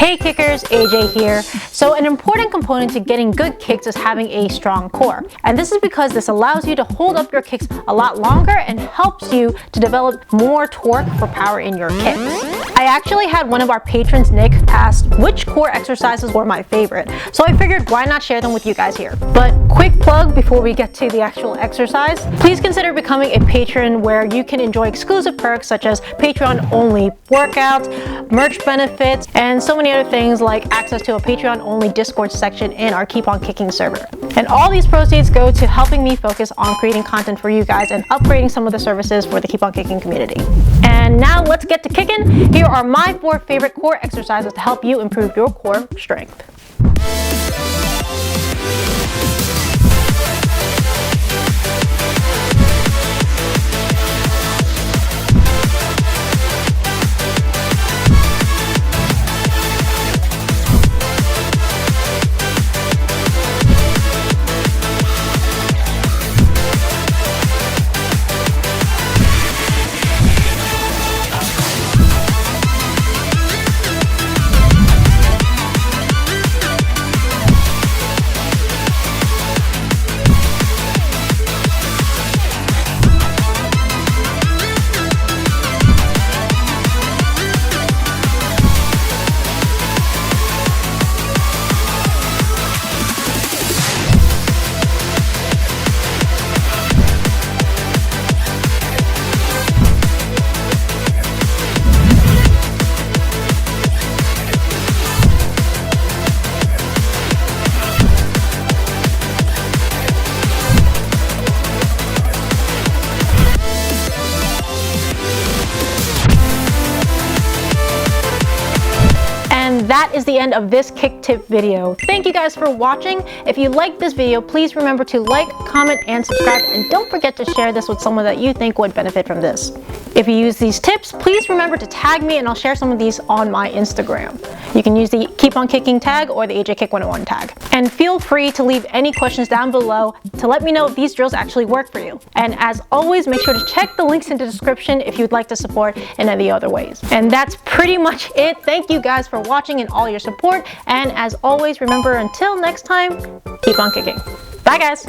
Hey kickers, AJ here. So an important component to getting good kicks is having a strong core. And this is because this allows you to hold up your kicks a lot longer and helps you to develop more torque for power in your kicks. I actually had one of our patrons, Nick, ask which core exercises were my favorite. So I figured why not share them with you guys here. But quick plug before we get to the actual exercise, please consider becoming a patron where you can enjoy exclusive perks such as Patreon only workouts, merch benefits, and so many other things like access to a Patreon only Discord section in our Keep On Kicking server. And all these proceeds go to helping me focus on creating content for you guys and upgrading some of the services for the Keep On Kicking community. And now let's get to kicking. Here are my 4 favorite core exercises to help you improve your core strength. That is the end of this kick tip video. Thank you guys for watching. If you liked this video, please remember to like, comment, and subscribe, and don't forget to share this with someone that you think would benefit from this. If you use these tips, please remember to tag me and I'll share some of these on my Instagram. You can use the Keep On Kicking tag or the AJKICK 101 tag. And feel free to leave any questions down below to let me know if these drills actually work for you. And as always, make sure to check the links in the description if you'd like to support in any other ways. And that's pretty much it. Thank you guys for watching and all your support. And as always, remember, until next time, keep on kicking. Bye guys.